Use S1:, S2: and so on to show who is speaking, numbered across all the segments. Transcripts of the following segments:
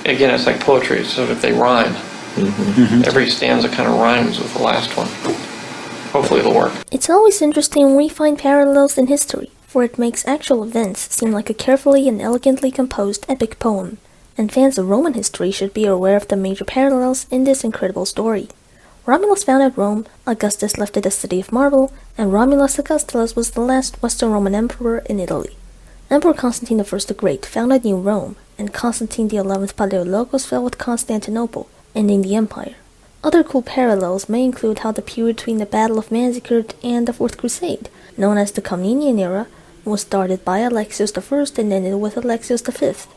S1: again, it's like poetry, so if they rhyme, every stanza kind of rhymes with the last one. Hopefully it'll work.
S2: It's always interesting when we find parallels in history, for it makes actual events seem like a carefully and elegantly composed epic poem, and fans of Roman history should be aware of the major parallels in this incredible story. Romulus founded Rome, Augustus left it the city of marble, and Romulus Augustulus was the last Western Roman emperor in Italy. Emperor Constantine I the Great founded New Rome, and Constantine XI Palaeologos fell with Constantinople, ending the empire. Other cool parallels may include how the period between the Battle of Manzikert and the Fourth Crusade, known as the Komnenian era, was started by Alexios I and ended with Alexios V,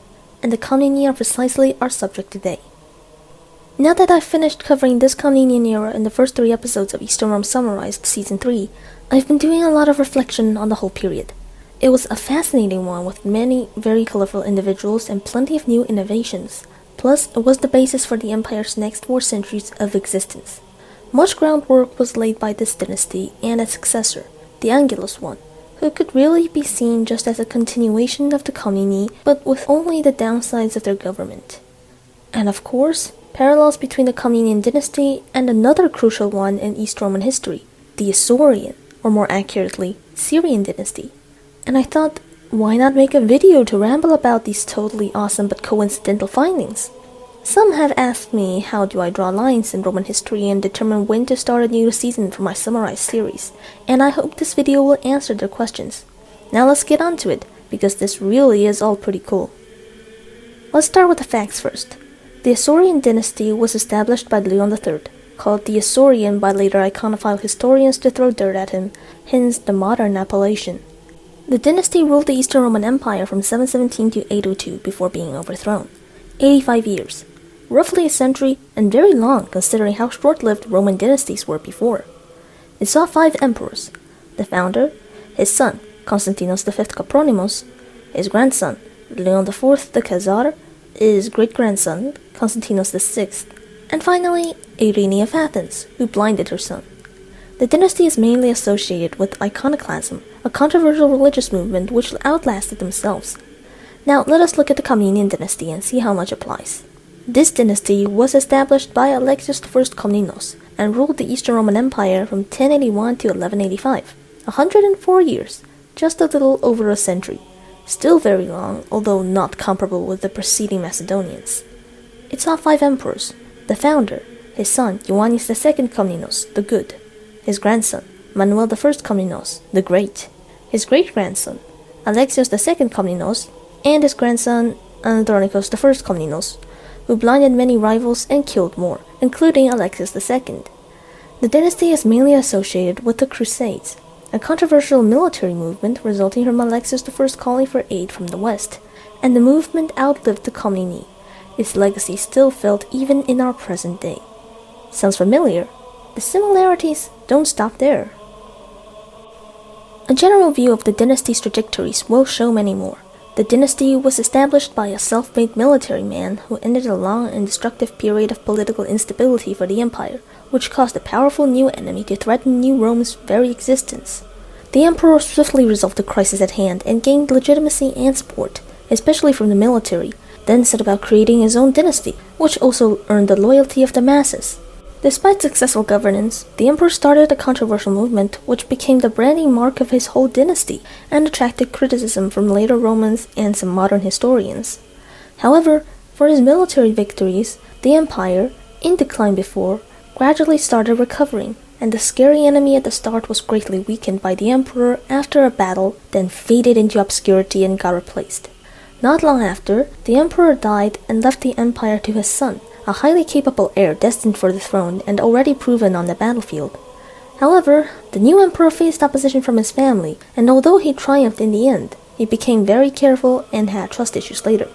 S2: and the Komneni are precisely our subject today. Now that I've finished covering this Komnenian era in the first 3 episodes of Eastern Rome Summarized Season 3, I've been doing a lot of reflection on the whole period. It was a fascinating one with many very colorful individuals and plenty of new innovations. Plus, it was the basis for the empire's next 4 centuries of existence. Much groundwork was laid by this dynasty and its successor, the Angelos one, who could really be seen just as a continuation of the Komneni, but with only the downsides of their government. And of course, parallels between the Komnenian dynasty and another crucial one in East Roman history, the Isaurian, or more accurately, Syrian dynasty. And I thought, why not make a video to ramble about these totally awesome but coincidental findings? Some have asked me how do I draw lines in Roman history and determine when to start a new season for my summarized series, and I hope this video will answer their questions. Now let's get on to it, because this really is all pretty cool. Let's start with the facts first. The Isaurian dynasty was established by Leon III, called the Isaurian by later iconophile historians to throw dirt at him, hence the modern appellation. The dynasty ruled the Eastern Roman Empire from 717 to 802 before being overthrown. 85 years. Roughly a century, and very long considering how short-lived Roman dynasties were before. It saw 5 emperors: the founder, his son, Konstantinos V Kopronymos, his grandson, Leon IV the Khazar, his great-grandson, Konstantinos VI, and finally, Eirene of Athens, who blinded her son. The dynasty is mainly associated with iconoclasm, a controversial religious movement which outlasted themselves. Now let us look at the Komnenian dynasty and see how much applies. This dynasty was established by Alexios I Komnenos and ruled the Eastern Roman Empire from 1081 to 1185, 104 years, just a little over a century. Still very long, although not comparable with the preceding Macedonians. It saw 5 emperors: the founder, his son Ioannes II Komnenos, the Good, his grandson Manuel I Komnenos, the Great, his great-grandson Alexios II Komnenos, and his grandson Andronikos I Komnenos, who blinded many rivals and killed more, including Alexios II. The dynasty is mainly associated with the Crusades, a controversial military movement resulting from Alexios I calling for aid from the West, and the movement outlived the Komneni. Its legacy still felt even in our present day. Sounds familiar? The similarities don't stop there. A general view of the dynasty's trajectories will show many more. The dynasty was established by a self-made military man who ended a long and destructive period of political instability for the empire, which caused a powerful new enemy to threaten New Rome's very existence. The emperor swiftly resolved the crisis at hand and gained legitimacy and support, especially from the military, then set about creating his own dynasty, which also earned the loyalty of the masses. Despite successful governance, the emperor started a controversial movement which became the branding mark of his whole dynasty and attracted criticism from later Romans and some modern historians. However, for his military victories, the empire, in decline before, gradually started recovering, and the scary enemy at the start was greatly weakened by the emperor after a battle, then faded into obscurity and got replaced. Not long after, the emperor died and left the empire to his son, a highly capable heir destined for the throne and already proven on the battlefield. However, the new emperor faced opposition from his family, and although he triumphed in the end, he became very careful and had trust issues later.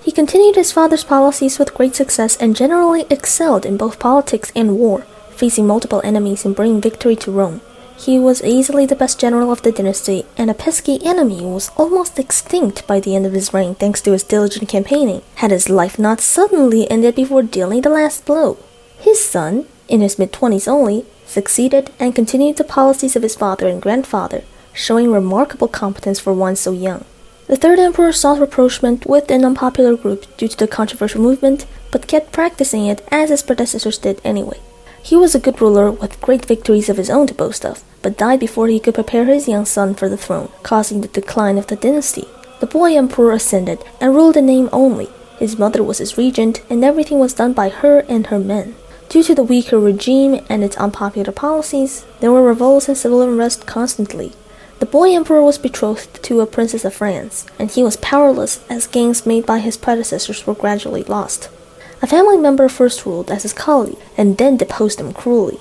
S2: He continued his father's policies with great success and generally excelled in both politics and war, facing multiple enemies and bringing victory to Rome. He was easily the best general of the dynasty, and a pesky enemy was almost extinct by the end of his reign thanks to his diligent campaigning, had his life not suddenly ended before dealing the last blow. His son, in his mid-20s only, succeeded and continued the policies of his father and grandfather, showing remarkable competence for one so young. The third emperor sought rapprochement with an unpopular group due to the controversial movement, but kept practicing it as his predecessors did anyway. He was a good ruler with great victories of his own to boast of, but died before he could prepare his young son for the throne, causing the decline of the dynasty. The boy emperor ascended and ruled in name only. His mother was his regent, and everything was done by her and her men. Due to the weaker regime and its unpopular policies, there were revolts and civil unrest constantly. The boy emperor was betrothed to a princess of France, and he was powerless as gains made by his predecessors were gradually lost. A family member first ruled as his colleague, and then deposed him cruelly.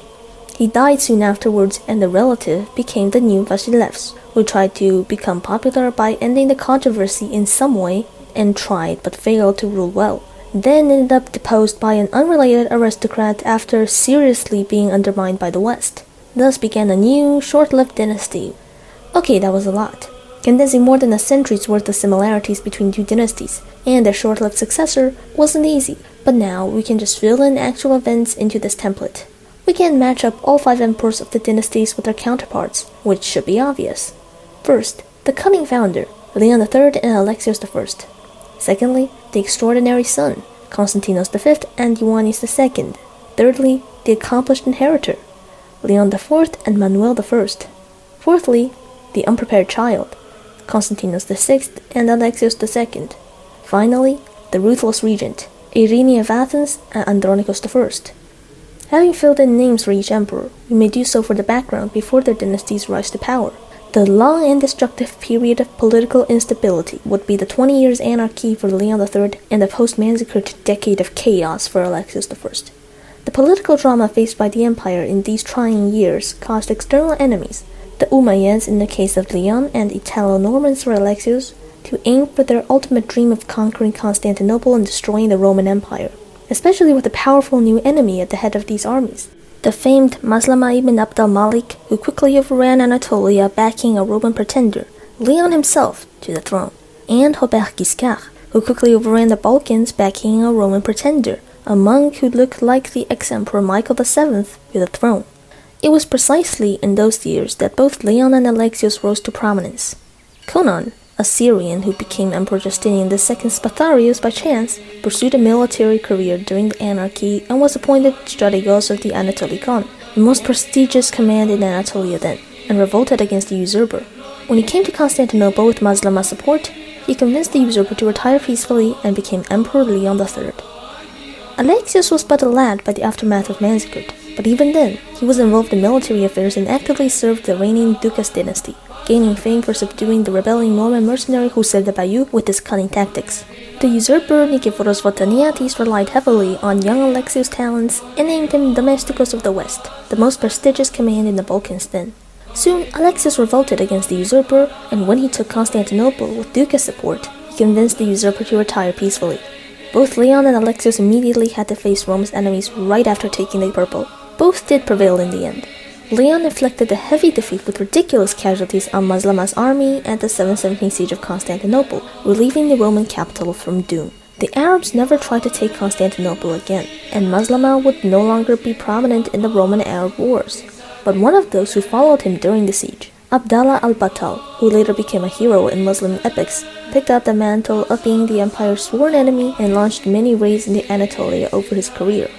S2: He died soon afterwards, and the relative became the new Vasilevs, who tried to become popular by ending the controversy in some way, and tried but failed to rule well. Then ended up deposed by an unrelated aristocrat after seriously being undermined by the West. Thus began a new, short-lived dynasty. Okay, that was a lot, condensing more than a century's worth of similarities between two dynasties, and their short-lived successor wasn't easy, but now we can just fill in actual events into this template. We can match up all 5 emperors of the dynasties with their counterparts, which should be obvious. First, the Cunning Founder, Leon III and Alexios I. Secondly, the Extraordinary Son, Konstantinos V and Ioannes II. Thirdly, the Accomplished Inheritor, Leon IV and Manuel I. Fourthly, the Unprepared Child, Konstantinos VI and Alexios II. Finally, the Ruthless Regent, Eirene of Athens and Andronikos I. Having filled in names for each emperor, we may do so for the background before their dynasties rise to power. The long and destructive period of political instability would be the 20 years anarchy for Leon III and the post-massacred decade of chaos for Alexios I. The political drama faced by the empire in these trying years caused external enemies, the Umayyads in the case of Leon and Italo-Normans for Alexios, to aim for their ultimate dream of conquering Constantinople and destroying the Roman Empire, especially with a powerful new enemy at the head of these armies. The famed Maslama ibn Abd al-Malik, who quickly overran Anatolia backing a Roman pretender, Leon himself, to the throne, and Robert Guiscard, who quickly overran the Balkans backing a Roman pretender, a monk who looked like the ex-emperor Michael VII, to the throne. It was precisely in those years that both Leon and Alexios rose to prominence. Conon, a Syrian who became Emperor Justinian II Spatharios by chance, pursued a military career during the anarchy and was appointed strategos of the Anatolikon, the most prestigious command in Anatolia then, and revolted against the usurper. When he came to Constantinople with Maslama support, he convinced the usurper to retire peacefully and became Emperor Leon III. Alexios was but a lad by the aftermath of massacred, but even then, he was involved in military affairs and actively served the reigning Ducas dynasty, gaining fame for subduing the rebelling Norman mercenary Hussar de Bayeux with his cunning tactics. The usurper Nikephoros Votaniatis relied heavily on young Alexios' talents and named him Domesticos of the West, the most prestigious command in the Balkans then. Soon, Alexios revolted against the usurper, and when he took Constantinople with Ducas support, he convinced the usurper to retire peacefully. Both Leon and Alexios immediately had to face Rome's enemies right after taking the purple. Both did prevail in the end. Leon inflicted a heavy defeat with ridiculous casualties on Maslama's army at the 717 siege of Constantinople, relieving the Roman capital from doom. The Arabs never tried to take Constantinople again, and Maslama would no longer be prominent in the Roman-Arab wars. But one of those who followed him during the siege, Abdallah al-Battal, who later became a hero in Muslim epics, picked up the mantle of being the empire's sworn enemy and launched many raids into Anatolia over his career.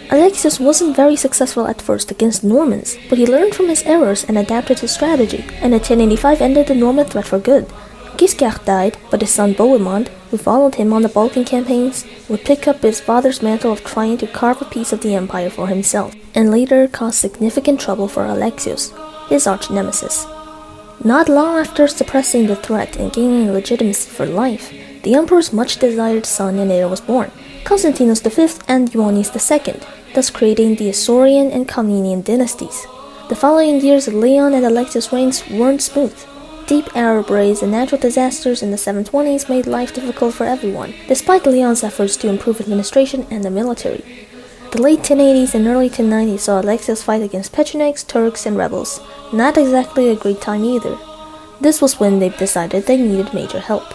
S2: Alexios wasn't very successful at first against Normans, but he learned from his errors and adapted his strategy, and in 1085 ended the Norman threat for good. Guiscard died, but his son Bohemond, who followed him on the Balkan campaigns, would pick up his father's mantle of trying to carve a piece of the empire for himself, and later caused significant trouble for Alexios, his arch-nemesis. Not long after suppressing the threat and gaining legitimacy for life, the emperor's much-desired son and heir was born, Konstantinos V and Ioannes II, thus creating the Isaurian and Komnenian dynasties. The following years of Leon and Alexios' reigns weren't smooth. Deep Arab raids and natural disasters in the 720s made life difficult for everyone, despite Leon's efforts to improve administration and the military. The late 1080s and early 1090s saw Alexios fight against Pechenegs, Turks, and rebels. Not exactly a great time either. This was when they decided they needed major help.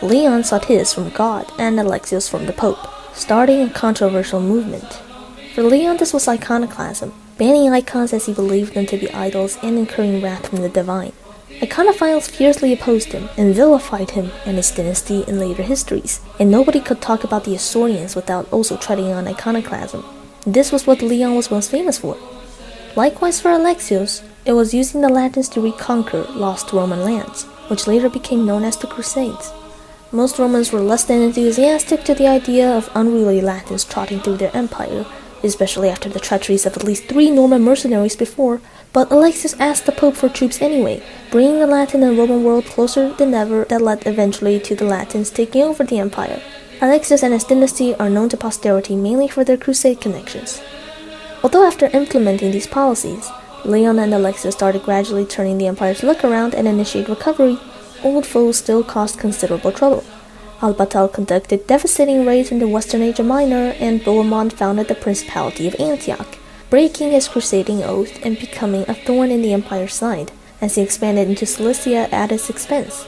S2: Leon sought his from God and Alexios from the Pope, starting a controversial movement. For Leon, this was iconoclasm, banning icons as he believed them to be idols and incurring wrath from the divine. Iconophiles fiercely opposed him and vilified him and his dynasty in later histories, and nobody could talk about the Isaurians without also treading on iconoclasm. This was what Leon was most famous for. Likewise for Alexios, it was using the Latins to reconquer lost Roman lands, which later became known as the Crusades. Most Romans were less than enthusiastic to the idea of unruly Latins trotting through their empire, especially after the treacheries of at least 3 Norman mercenaries before, but Alexios asked the Pope for troops anyway, bringing the Latin and Roman world closer than ever that led eventually to the Latins taking over the empire. Alexios and his dynasty are known to posterity mainly for their crusade connections. Although after implementing these policies, Leon and Alexios started gradually turning the empire's luck around and initiate recovery, old foes still caused considerable trouble. Al-Batal conducted devastating raids in the western Asia Minor, and Bohemond founded the Principality of Antioch, breaking his crusading oath and becoming a thorn in the empire's side, as he expanded into Cilicia at its expense.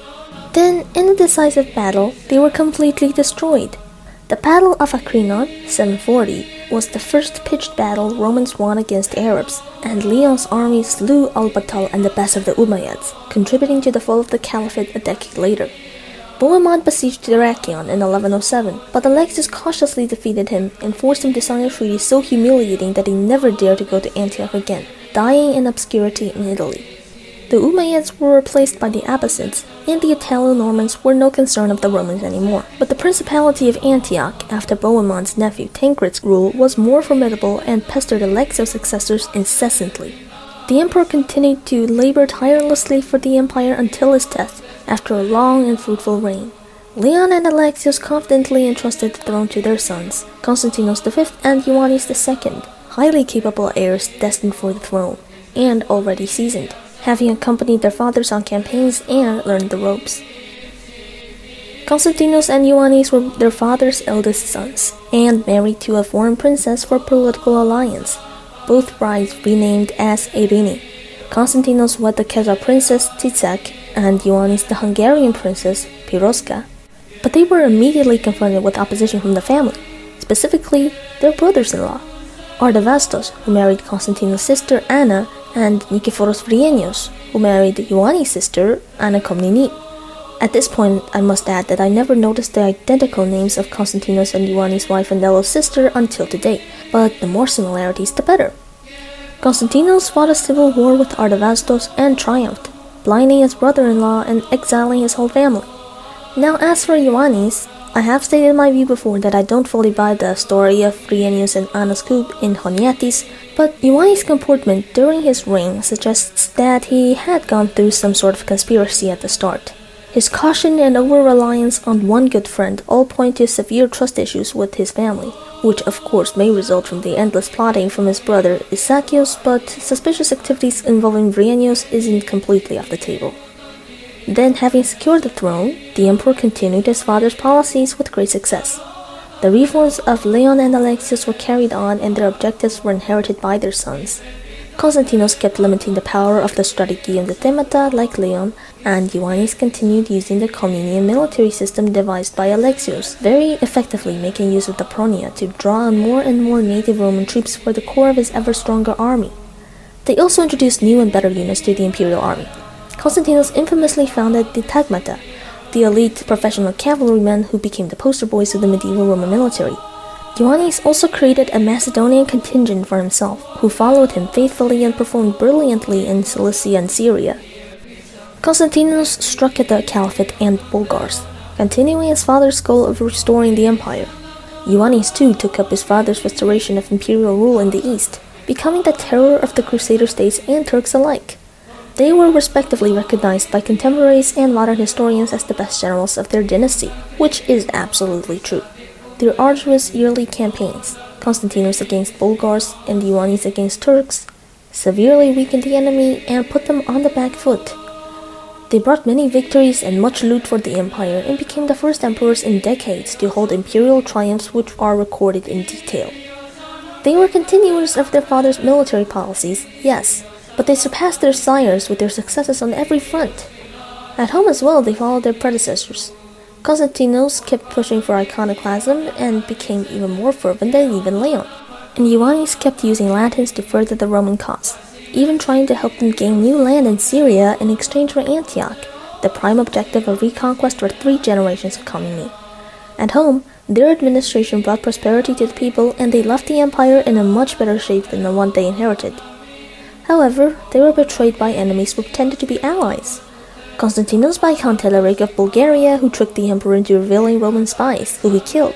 S2: Then, in a decisive battle, they were completely destroyed. The Battle of Acrinon, 740, was the first pitched battle Romans won against Arabs, and Leon's army slew Al-Batal and the best of the Umayyads, contributing to the fall of the Caliphate a decade later. Bohemond besieged Dyrrhachion in 1107, but Alexios cautiously defeated him and forced him to sign a treaty so humiliating that he never dared to go to Antioch again, dying in obscurity in Italy. The Umayyads were replaced by the Abbasids, and the Italo-Normans were no concern of the Romans anymore. But the Principality of Antioch, after Bohemond's nephew Tancred's rule, was more formidable and pestered Alexios' successors incessantly. The emperor continued to labor tirelessly for the empire until his death, after a long and fruitful reign. Leon and Alexios confidently entrusted the throne to their sons, Konstantinos V and Ioannes II, highly capable heirs destined for the throne, and already seasoned, having accompanied their fathers on campaigns and learned the ropes. Konstantinos and Ioannes were their father's eldest sons, and married to a foreign princess for political alliance, both brides renamed as Eirene. Konstantinos wed the Khazar princess Tsitsak, and Ioannes the Hungarian princess Piroska. But they were immediately confronted with opposition from the family, specifically their brothers-in-law, Artavasdos, who married Konstantinos' sister Anna, and Nikephoros Vrienios, who married Ioannes' sister Anna Komneni. At this point, I must add that I never noticed the identical names of Konstantinos and Ioannes' wife and Nello's sister until today, but the more similarities the better. Konstantinos fought a civil war with Artavasdos and triumphed, blinding his brother-in-law and exiling his whole family. Now as for Ioannes, I have stated my view before that I don't fully buy the story of Vrienios and Anna's coup in Honiatis, but Ioannes' comportment during his reign suggests that he had gone through some sort of conspiracy at the start. His caution and over-reliance on one good friend all point to severe trust issues with his family, which of course may result from the endless plotting from his brother Isakios, but suspicious activities involving Vrienios isn't completely off the table. Then, having secured the throne, the emperor continued his father's policies with great success. The reforms of Leon and Alexios were carried on, and their objectives were inherited by their sons. Konstantinos kept limiting the power of the strategy and the themata like Leon, and Ioannes continued using the Komnenian military system devised by Alexios, very effectively making use of the pronia to draw on more and more native Roman troops for the core of his ever-stronger army. They also introduced new and better units to the imperial army. Konstantinos infamously founded the Tagmata, the elite professional cavalrymen who became the poster boys of the medieval Roman military. Ioannes also created a Macedonian contingent for himself, who followed him faithfully and performed brilliantly in Cilicia and Syria. Konstantinos struck at the Caliphate and Bulgars, continuing his father's goal of restoring the empire. Ioannes too took up his father's restoration of imperial rule in the east, becoming the terror of the Crusader states and Turks alike. They were respectively recognized by contemporaries and modern historians as the best generals of their dynasty, which is absolutely true. Their arduous yearly campaigns, Konstantinos against Bulgars and Ioannes against Turks, severely weakened the enemy and put them on the back foot. They brought many victories and much loot for the empire and became the first emperors in decades to hold imperial triumphs which are recorded in detail. They were continuers of their father's military policies, yes, but they surpassed their sires with their successes on every front. At home as well, they followed their predecessors. Konstantinos kept pushing for iconoclasm and became even more fervent than even Leon, and Ioannes kept using Latins to further the Roman cause. even trying to help them gain new land in Syria in exchange for Antioch, the prime objective of reconquest for 3 generations of Komneni. At home, their administration brought prosperity to the people, and they left the empire in a much better shape than the one they inherited. However, they were betrayed by enemies who pretended to be allies. Konstantinos by Count Alaric of Bulgaria, who tricked the emperor into revealing Roman spies, who he killed,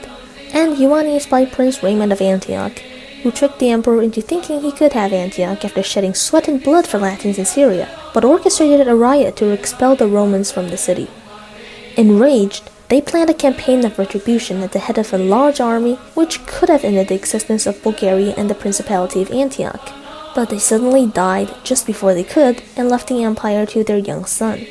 S2: and Ioannes by Prince Raymond of Antioch, who tricked the emperor into thinking he could have Antioch after shedding sweat and blood for Latins in Syria, but orchestrated a riot to expel the Romans from the city. Enraged, they planned a campaign of retribution at the head of a large army which could have ended the existence of Bulgaria and the Principality of Antioch, but they suddenly died just before they could and left the empire to their young son.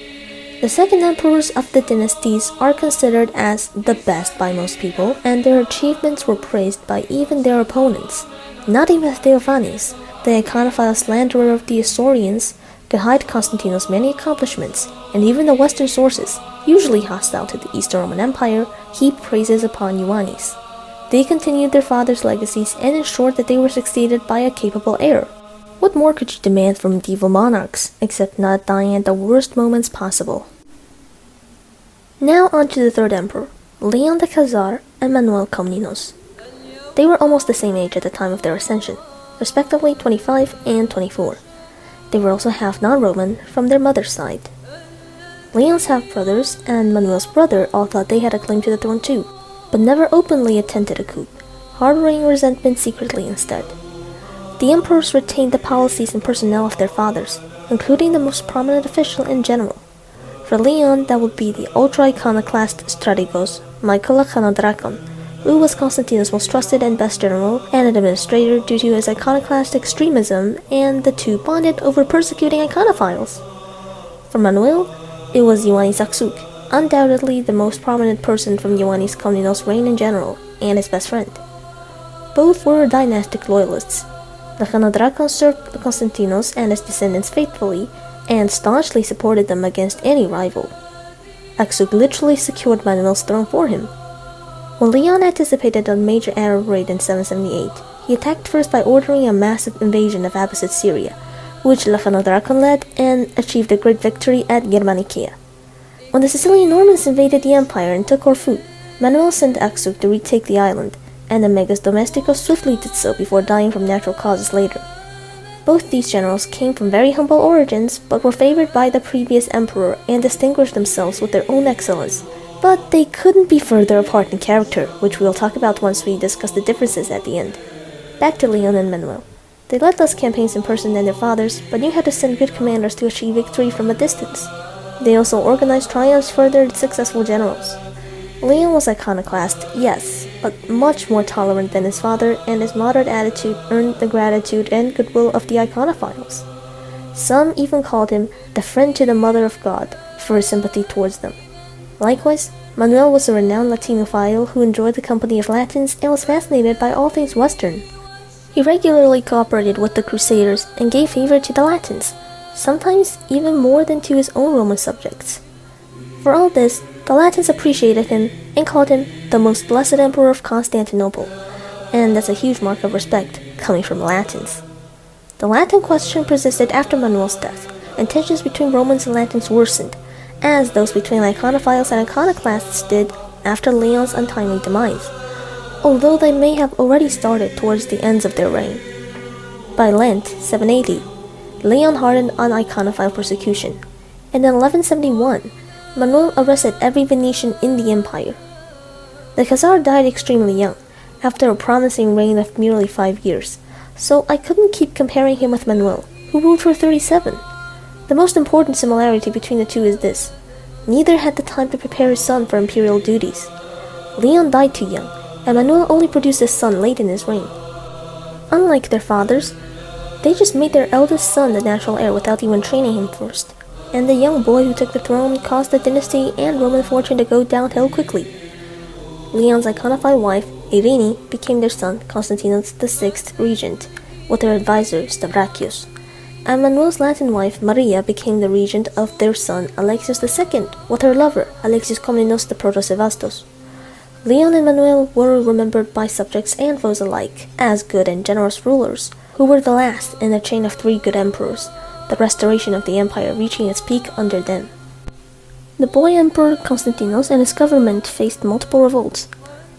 S2: The second emperors of the dynasties are considered as the best by most people, and their achievements were praised by even their opponents. Not even Theophanes, the iconophile slanderer of the Isaurians, could hide Konstantinos' many accomplishments, and even the Western sources, usually hostile to the Eastern Roman Empire, heaped praises upon Ioannes. They continued their father's legacies and ensured that they were succeeded by a capable heir. What more could you demand from medieval monarchs, except not dying at the worst moments possible? Now on to the third emperor, Leon the Khazar and Manuel Komnenos. They were almost the same age at the time of their ascension, respectively 25 and 24. They were also half non-Roman from their mother's side. Leon's half-brothers and Manuel's brother all thought they had a claim to the throne too, but never openly attempted a coup, harboring resentment secretly instead. The emperors retained the policies and personnel of their fathers, including the most prominent official and general. For Leon, that would be the ultra-iconoclast strategos, Michael Drakon, who was Konstantinos' most trusted and best general and an administrator due to his iconoclast extremism, and the two bonded over persecuting iconophiles. For Manuel, it was Ioannes Aksuk, undoubtedly the most prominent person from Ioannes Komnenos' reign in general, and his best friend. Both were dynastic loyalists. Drakon served Konstantinos and his descendants faithfully, and staunchly supported them against any rival. Aksuk literally secured Manuel's throne for him. When Leon anticipated a major Arab raid in 778, he attacked first by ordering a massive invasion of Abbasid Syria, which Drakon led and achieved a great victory at Germanicea. When the Sicilian Normans invaded the empire and took Corfu, Manuel sent Aksuk to retake the island, and the Megas Domesticos swiftly did so before dying from natural causes later. Both these generals came from very humble origins, but were favored by the previous emperor and distinguished themselves with their own excellence. But they couldn't be further apart in character, which we'll talk about once we discuss the differences at the end. Back to Leon and Manuel. They led less campaigns in person than their fathers, but knew how to send good commanders to achieve victory from a distance. They also organized triumphs for their successful generals. Leon was iconoclast, yes, but much more tolerant than his father, and his moderate attitude earned the gratitude and goodwill of the iconophiles. Some even called him the friend to the Mother of God for his sympathy towards them. Likewise, Manuel was a renowned Latinophile who enjoyed the company of Latins and was fascinated by all things Western. He regularly cooperated with the Crusaders and gave favor to the Latins, sometimes even more than to his own Roman subjects. For all this, the Latins appreciated him and called him the most blessed emperor of Constantinople, and that's a huge mark of respect coming from Latins. The Latin question persisted after Manuel's death, and tensions between Romans and Latins worsened, as those between iconophiles and iconoclasts did after Leon's untimely demise, although they may have already started towards the ends of their reign. By Lent, 780, Leon hardened on iconophile persecution, and in 1171, Manuel arrested every Venetian in the empire. The Khazar died extremely young, after a promising reign of merely 5 years, so I couldn't keep comparing him with Manuel, who ruled for 37. The most important similarity between the two is this: neither had the time to prepare his son for imperial duties. Leon died too young, and Manuel only produced a son late in his reign. Unlike their fathers, they just made their eldest son the natural heir without even training him first, and the young boy who took the throne caused the dynasty and Roman fortune to go downhill quickly. Leon's iconophile wife, Eirene, became their son, Konstantinos VI regent, with her advisor, Stavrakios, and Manuel's Latin wife, Maria, became the regent of their son, Alexios II, with her lover, Alexios Komnenos the Proto-Sevastos. Leon and Manuel were remembered by subjects and foes alike as good and generous rulers, who were the last in a chain of 3 good emperors, the restoration of the empire reaching its peak under them. The boy emperor Konstantinos and his government faced multiple revolts,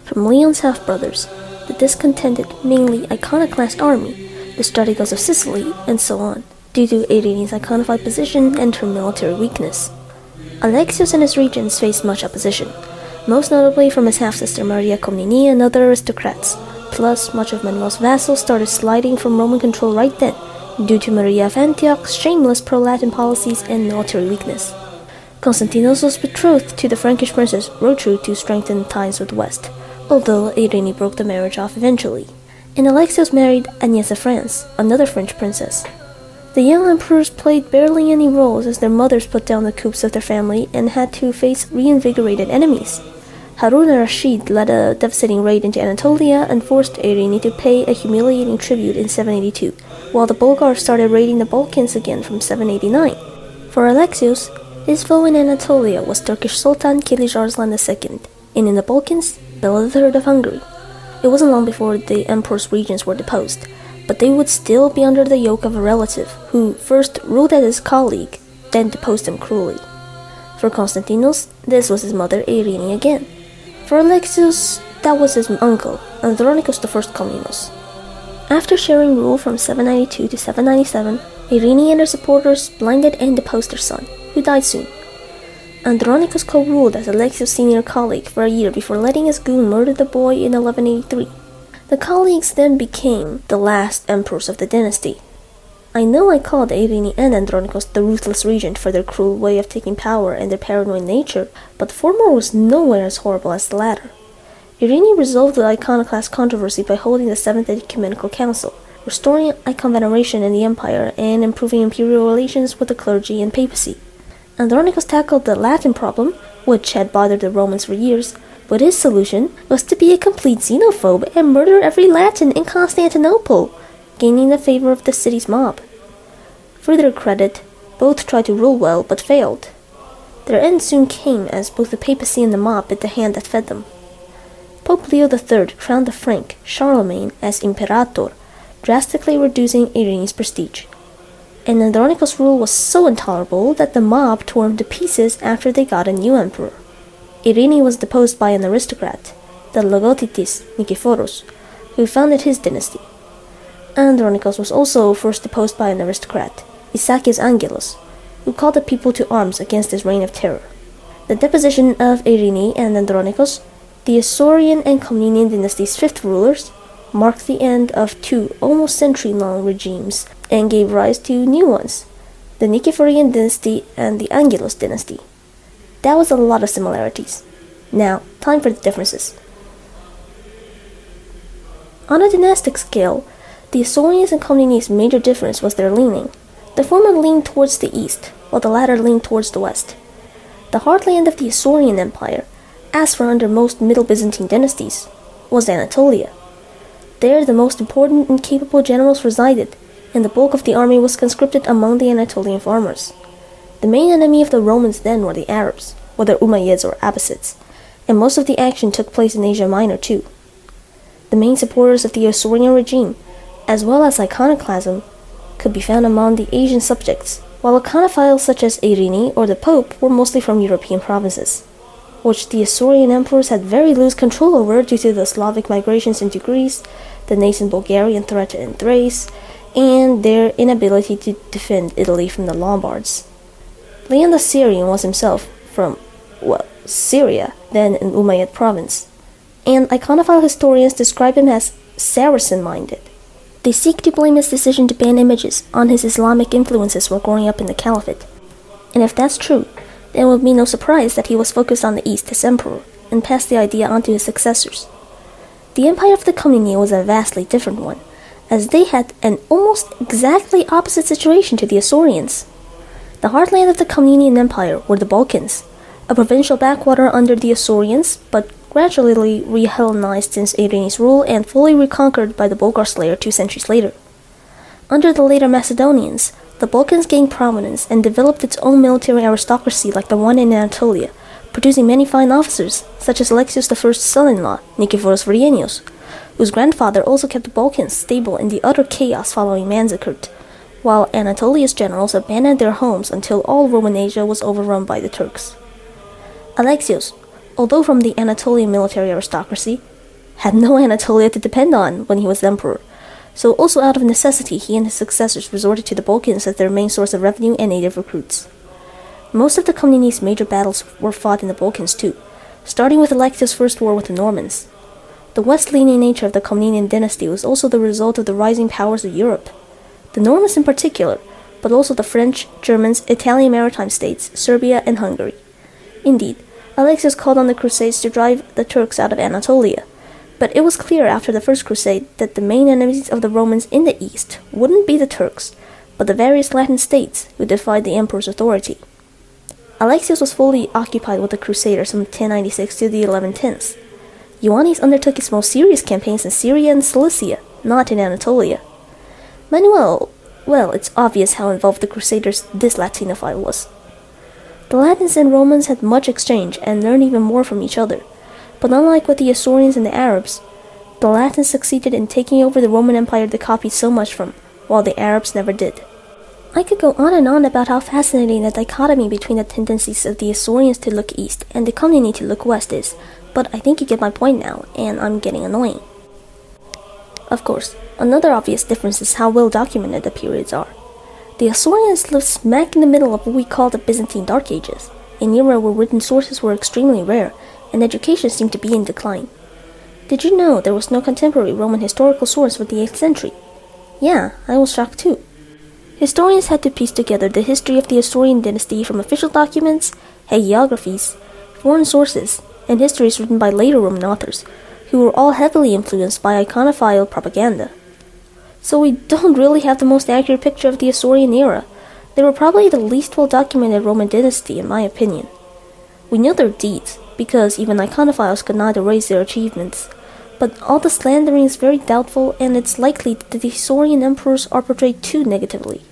S2: from Leon's half-brothers, the discontented, mainly iconoclast army, the Strategos of Sicily, and so on, due to Eirene's iconified position and her military weakness. Alexios and his regents faced much opposition, most notably from his half-sister Maria Komnenian and other aristocrats, plus much of Manuel's vassals started sliding from Roman control right then, due to Maria of Antioch's shameless pro-Latin policies and military weakness. Konstantinos was betrothed to the Frankish princess Rotru to strengthen ties with the West, although Eirene broke the marriage off eventually, and Alexios married Agnès of France, another French princess. The young emperors played barely any roles as their mothers put down the coups of their family and had to face reinvigorated enemies. Harun al-Rashid led a devastating raid into Anatolia and forced Eirene to pay a humiliating tribute in 782, while the Bulgars started raiding the Balkans again from 789. For Alexios, his foe in Anatolia was Turkish Sultan Kilij Arslan II, and in the Balkans, Bela III of Hungary. It wasn't long before the emperor's regents were deposed, but they would still be under the yoke of a relative, who first ruled as his colleague, then deposed him cruelly. For Konstantinos, this was his mother Eirene again. For Alexios, that was his uncle, Andronikos I Komnenos. After sharing rule from 792 to 797, Eirene and her supporters blinded and deposed her son, who died soon. Andronikos co-ruled as Alexios' senior colleague for a year before letting his goon murder the boy in 1183. The colleagues then became the last emperors of the dynasty. I know I called Eirene and Andronikos the Ruthless Regent for their cruel way of taking power and their paranoid nature, but the former was nowhere as horrible as the latter. Eirene resolved the iconoclast controversy by holding the Seventh Ecumenical Council, restoring icon veneration in the empire and improving imperial relations with the clergy and papacy. Andronikos tackled the Latin problem, which had bothered the Romans for years, but his solution was to be a complete xenophobe and murder every Latin in Constantinople, gaining the favor of the city's mob. For their credit, both tried to rule well but failed. Their end soon came as both the papacy and the mob bit the hand that fed them. Pope Leo III crowned the Frank, Charlemagne, as Imperator, drastically reducing Eirene's prestige. And Andronikos' rule was so intolerable that the mob tore him to pieces after they got a new emperor. Eirene was deposed by an aristocrat, the Logotitis Nikephoros, who founded his dynasty. Andronikos was also first deposed by an aristocrat, Isaurian Angelos, who called the people to arms against his reign of terror. The deposition of Eirene and Andronikos, the Isaurian and Komnenian Dynasty's 5th rulers, marked the end of 2 almost century-long regimes and gave rise to new ones, the Nicephorian Dynasty and the Angelos Dynasty. That was a lot of similarities. Now, time for the differences. On a dynastic scale, the Isaurians and Komnenians' major difference was their leaning. The former leaned towards the east, while the latter leaned towards the west. The heartland of the Isaurian Empire, as for under most Middle Byzantine dynasties, was Anatolia. There the most important and capable generals resided, and the bulk of the army was conscripted among the Anatolian farmers. The main enemy of the Romans then were the Arabs, whether Umayyads or Abbasids, and most of the action took place in Asia Minor too. The main supporters of the Isaurian regime, as well as iconoclasm, could be found among the Asian subjects, while iconophiles such as Eirene or the Pope were mostly from European provinces, which the Isaurian emperors had very loose control over due to the Slavic migrations into Greece, the nascent Bulgarian threat in Thrace, and their inability to defend Italy from the Lombards. Leon the Syrian was himself from, Syria, then an Umayyad province, and iconophile historians describe him as Saracen-minded. They seek to blame his decision to ban images on his Islamic influences while growing up in the Caliphate. And if that's true, then it would be no surprise that he was focused on the East as emperor, and passed the idea on to his successors. The empire of the Komneni was a vastly different one, as they had an almost exactly opposite situation to the Isaurians. The heartland of the Komnenian Empire were the Balkans, a provincial backwater under the Isaurians, but gradually re-Hellenized since Eirene's rule and fully reconquered by the Bulgar Slayer 2 centuries later. Under the later Macedonians, the Balkans gained prominence and developed its own military aristocracy like the one in Anatolia, producing many fine officers, such as Alexios I's son-in-law, Nikephoros Vrienios, whose grandfather also kept the Balkans stable in the utter chaos following Manzikert, while Anatolia's generals abandoned their homes until all Roman Asia was overrun by the Turks. Alexios, although from the Anatolian military aristocracy, had no Anatolia to depend on when he was emperor, so also out of necessity he and his successors resorted to the Balkans as their main source of revenue and native recruits. Most of the Komnenis' major battles were fought in the Balkans too, starting with Alexios' first war with the Normans. The west-leaning nature of the Komnenian Dynasty was also the result of the rising powers of Europe. The Normans in particular, but also the French, Germans, Italian maritime states, Serbia, and Hungary. Indeed, Alexios called on the Crusades to drive the Turks out of Anatolia, but it was clear after the First Crusade that the main enemies of the Romans in the east wouldn't be the Turks, but the various Latin states who defied the emperor's authority. Alexios was fully occupied with the Crusaders from 1096 to the 1110s. Ioannes undertook his most serious campaigns in Syria and Cilicia, not in Anatolia. Manuel, well, it's obvious how involved the Crusaders this Latinophile was. The Latins and Romans had much exchange and learned even more from each other, but unlike with the Isaurians and the Arabs, the Latins succeeded in taking over the Roman Empire they copied so much from, while the Arabs never did. I could go on and on about how fascinating the dichotomy between the tendencies of the Isaurians to look east and the Komneni to look west is, but I think you get my point now, and I'm getting annoying. Of course, another obvious difference is how well documented the periods are. The Isaurians lived smack in the middle of what we call the Byzantine Dark Ages, an era where written sources were extremely rare, and education seemed to be in decline. Did you know there was no contemporary Roman historical source for the 8th century? Yeah, I was shocked too. Historians had to piece together the history of the Isaurian dynasty from official documents, hagiographies, foreign sources, and histories written by later Roman authors, who were all heavily influenced by iconophile propaganda. So we don't really have the most accurate picture of the Isaurian era. They were probably the least well-documented Roman dynasty, in my opinion. We know their deeds, because even iconophiles could not erase their achievements, but all the slandering is very doubtful, and it's likely that the Isaurian emperors are portrayed too negatively.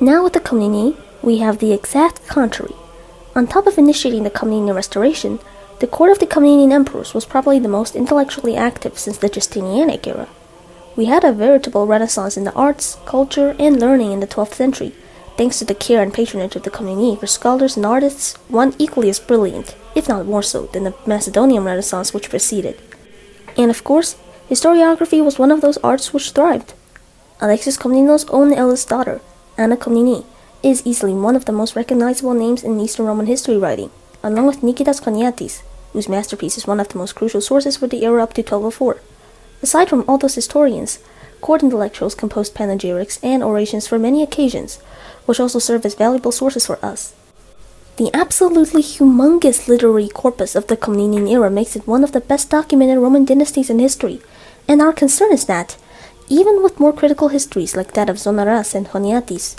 S2: Now with the Komneni, we have the exact contrary. On top of initiating the Komnenian restoration, the court of the Komnenian emperors was probably the most intellectually active since the Justinianic era. We had a veritable renaissance in the arts, culture, and learning in the 12th century, thanks to the care and patronage of the Komneni for scholars and artists, one equally as brilliant, if not more so, than the Macedonian Renaissance which preceded. And of course, historiography was one of those arts which thrived. Alexios Komnenos' own eldest daughter, Anna Komneni, is easily one of the most recognizable names in Eastern Roman history writing, along with Nikitas Koniatis, whose masterpiece is one of the most crucial sources for the era up to 1204. Aside from all those historians, court intellectuals composed panegyrics and orations for many occasions, which also serve as valuable sources for us. The absolutely humongous literary corpus of the Komnenian era makes it one of the best documented Roman dynasties in history, and our concern is that, even with more critical histories like that of Zonaras and Honiatis,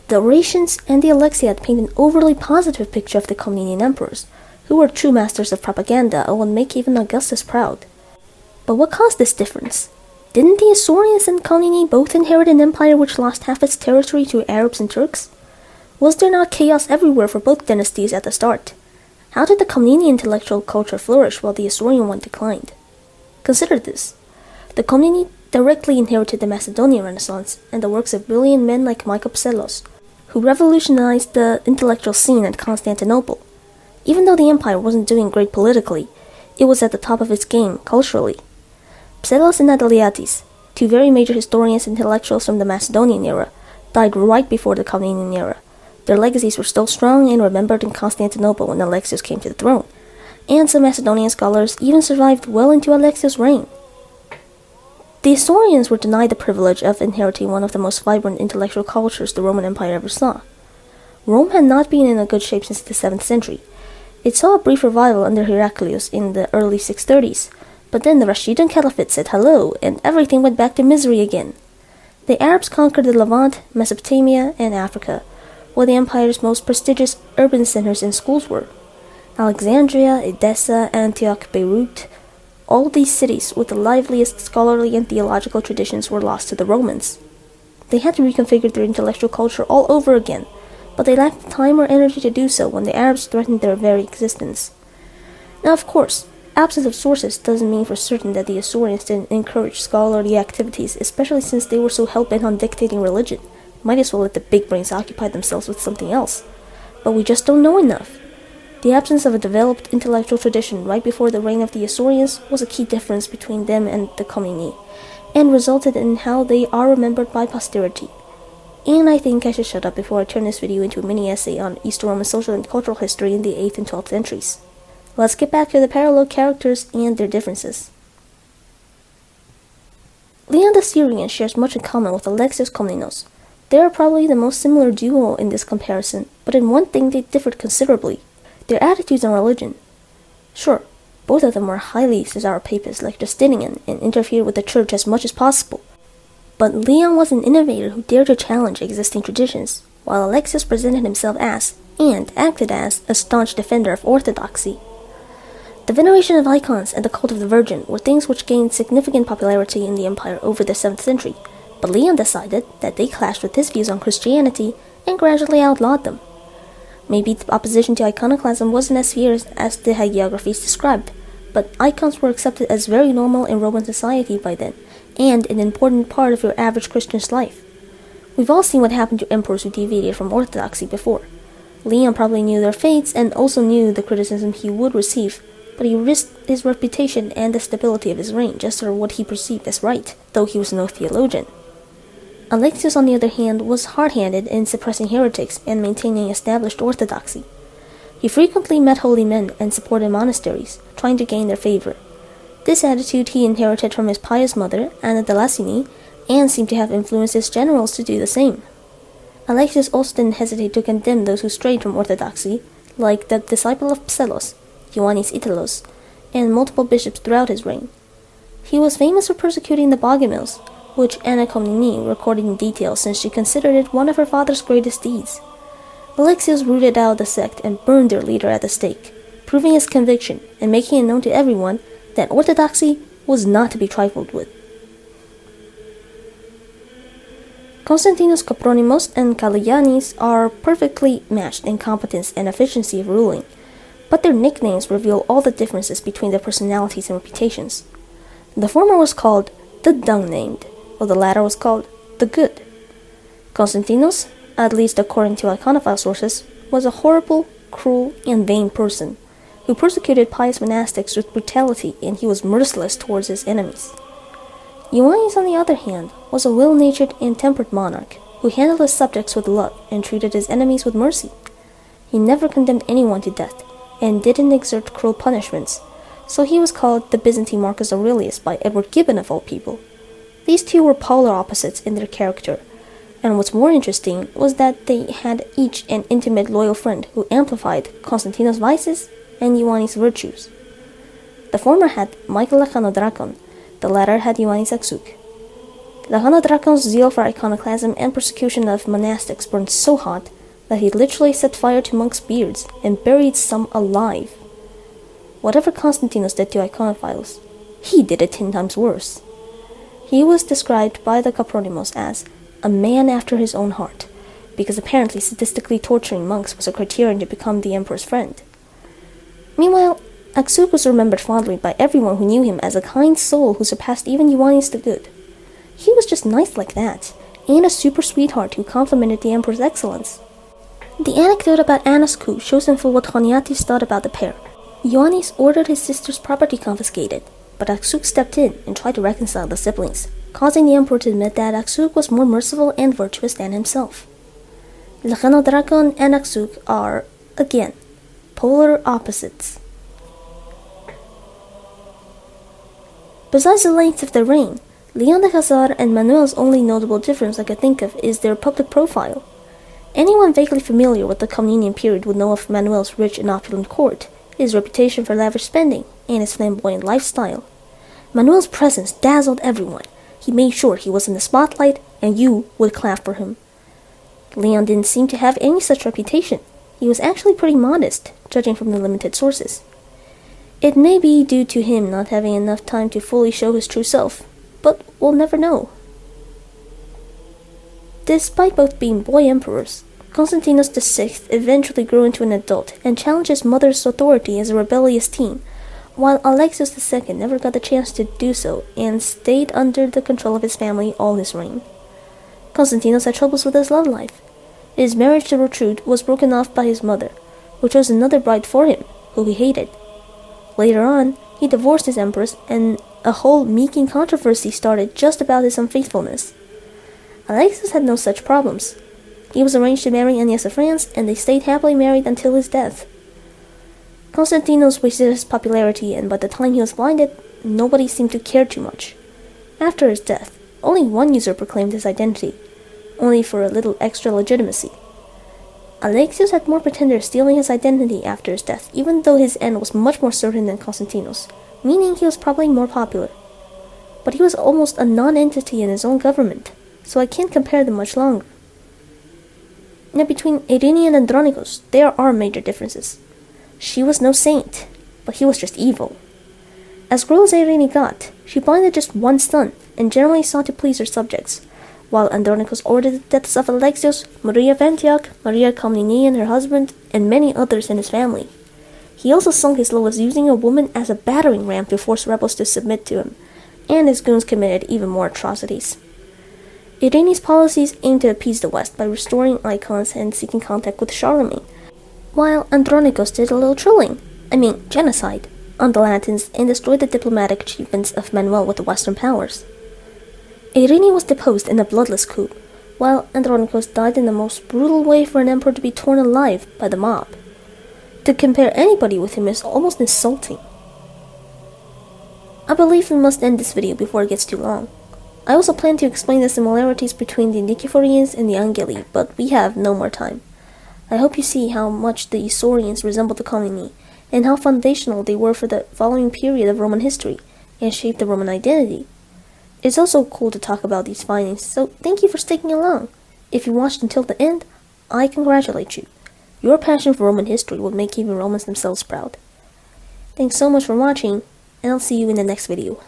S2: the orations and the Alexiad paint an overly positive picture of the Komnenian emperors, who were true masters of propaganda and would make even Augustus proud. But what caused this difference? Didn't the Isaurians and Komneni both inherit an empire which lost half its territory to Arabs and Turks? Was there not chaos everywhere for both dynasties at the start? How did the Komnenian intellectual culture flourish while the Isaurian one declined? Consider this. The Komneni directly inherited the Macedonian Renaissance and the works of brilliant men like Michael Psellos, who revolutionized the intellectual scene at Constantinople. Even though the empire wasn't doing great politically, it was at the top of its game culturally. Psellos and Adaliatis, two very major historians and intellectuals from the Macedonian era, died right before the Komnenian era. Their legacies were still strong and remembered in Constantinople when Alexios came to the throne, and some Macedonian scholars even survived well into Alexios' reign. The Isaurians were denied the privilege of inheriting one of the most vibrant intellectual cultures the Roman Empire ever saw. Rome had not been in a good shape since the 7th century. It saw a brief revival under Heraclius in the early 630s, but then the Rashidun Caliphate said hello, and everything went back to misery again. The Arabs conquered the Levant, Mesopotamia, and Africa, where the empire's most prestigious urban centers and schools were. Alexandria, Edessa, Antioch, Beirut, all these cities with the liveliest scholarly and theological traditions were lost to the Romans. They had to reconfigure their intellectual culture all over again, but they lacked the time or energy to do so when the Arabs threatened their very existence. Now, of course, absence of sources doesn't mean for certain that the Isaurians didn't encourage scholarly activities, especially since they were so hell-bent on dictating religion. Might as well let the big brains occupy themselves with something else. But we just don't know enough. The absence of a developed intellectual tradition right before the reign of the Isaurians was a key difference between them and the Komneni, and resulted in how they are remembered by posterity. And I think I should shut up before I turn this video into a mini-essay on Eastern Roman social and cultural history in the 8th and 12th centuries. Let's get back to the parallel characters and their differences. Leon the Syrian shares much in common with Alexios Komnenos. They are probably the most similar duo in this comparison, but in one thing they differed considerably: their attitudes on religion. Sure, both of them were highly Khazar papists like Justinian and interfered with the church as much as possible. But Leon was an innovator who dared to challenge existing traditions, while Alexios presented himself as, and acted as, a staunch defender of orthodoxy. The veneration of icons and the cult of the Virgin were things which gained significant popularity in the empire over the 7th century, but Leon decided that they clashed with his views on Christianity and gradually outlawed them. Maybe the opposition to iconoclasm wasn't as fierce as the hagiographies described, but icons were accepted as very normal in Roman society by then, and an important part of your average Christian's life. We've all seen what happened to emperors who deviated from orthodoxy before. Leon probably knew their fates and also knew the criticism he would receive, but he risked his reputation and the stability of his reign just for what he perceived as right, though he was no theologian. Alexios, on the other hand, was hard-handed in suppressing heretics and maintaining established orthodoxy. He frequently met holy men and supported monasteries, trying to gain their favor. This attitude he inherited from his pious mother, Anna de Lassini, and seemed to have influenced his generals to do the same. Alexios also didn't hesitate to condemn those who strayed from orthodoxy, like the disciple of Psellos, Ioannes Italos, and multiple bishops throughout his reign. He was famous for persecuting the Bogomils, which Anna Komneni recorded in detail since she considered it one of her father's greatest deeds. Alexios rooted out the sect and burned their leader at the stake, proving his conviction and making it known to everyone that orthodoxy was not to be trifled with. Konstantinos, Kopronymos, and Ioannes are perfectly matched in competence and efficiency of ruling, but their nicknames reveal all the differences between their personalities and reputations. The former was called the dung-named, while the latter was called the good. Konstantinos, at least according to iconophile sources, was a horrible, cruel, and vain person, who persecuted pious monastics with brutality, and he was merciless towards his enemies. Ioannes, on the other hand, was a well-natured and tempered monarch, who handled his subjects with love and treated his enemies with mercy. He never condemned anyone to death, and didn't exert cruel punishments, so he was called the Byzantine Marcus Aurelius by Edward Gibbon of all people. These two were polar opposites in their character, and what's more interesting was that they had each an intimate loyal friend who amplified Konstantinos' vices and Ioannes' virtues. The former had Michael Lachanodrakon, the latter had Ioannes Aksuk. Lachanodраkon's zeal for iconoclasm and persecution of monastics burned so hot that he literally set fire to monks' beards and buried some alive. Whatever Konstantinos did to iconophiles, he did it 10 times worse. He was described by the Kopronymos as a man after his own heart, because apparently sadistically torturing monks was a criterion to become the emperor's friend. Meanwhile, Aksuk was remembered fondly by everyone who knew him as a kind soul who surpassed even Ioannes the Good. He was just nice like that, and a super sweetheart who complimented the emperor's excellence. The anecdote about Anna's coup shows in full what Choniates thought about the pair. Ioannes ordered his sister's property confiscated, but Aksuk stepped in and tried to reconcile the siblings, causing the emperor to admit that Aksuk was more merciful and virtuous than himself. Lachanodrakon and Aksuk are, again, polar opposites. Besides the length of their reign, Leon the Khazar and Manuel's only notable difference I could think of is their public profile. Anyone vaguely familiar with the Komnenian period would know of Manuel's rich and opulent court, his reputation for lavish spending, and his flamboyant lifestyle. Manuel's presence dazzled everyone. He made sure he was in the spotlight, and you would clap for him. Leon didn't seem to have any such reputation. He was actually pretty modest, judging from the limited sources. It may be due to him not having enough time to fully show his true self, but we'll never know. Despite both being boy emperors, Konstantinos VI eventually grew into an adult and challenged his mother's authority as a rebellious teen, while Alexios II never got the chance to do so and stayed under the control of his family all his reign. Konstantinos had troubles with his love life. His marriage to Gertrude was broken off by his mother, who chose another bride for him, who he hated. Later on, he divorced his empress, and a whole Meeking controversy started just about his unfaithfulness. Alexios had no such problems. He was arranged to marry Ioannes of France, and they stayed happily married until his death. Konstantinos wasted his popularity, and by the time he was blinded, nobody seemed to care too much. After his death, only one usurper claimed his identity, only for a little extra legitimacy. Alexios had more pretenders stealing his identity after his death, even though his end was much more certain than Konstantinos, meaning he was probably more popular. But he was almost a non-entity in his own government, so I can't compare them much longer. Now between Eirene and Andronikos, there are major differences. She was no saint, but he was just evil. As cruel as Eirene got, she blinded just one son, and generally sought to please her subjects, while Andronikos ordered the deaths of Alexios, Maria of Antioch, Maria Komnenian, her husband, and many others in his family. He also sunk his laws using a woman as a battering ram to force rebels to submit to him, and his goons committed even more atrocities. Eirene's policies aimed to appease the West by restoring icons and seeking contact with Charlemagne, while Andronikos did a little genocide, on the Latins and destroyed the diplomatic achievements of Manuel with the Western powers. Eirene was deposed in a bloodless coup, while Andronikos died in the most brutal way for an emperor to be torn alive by the mob. To compare anybody with him is almost insulting. I believe we must end this video before it gets too long. I also plan to explain the similarities between the Nicephorians and the Angeli, but we have no more time. I hope you see how much the Isaurians resemble the Komneni, and how foundational they were for the following period of Roman history, and shaped the Roman identity. It's also cool to talk about these findings, so thank you for sticking along. If you watched until the end, I congratulate you. Your passion for Roman history will make even Romans themselves proud. Thanks so much for watching, and I'll see you in the next video.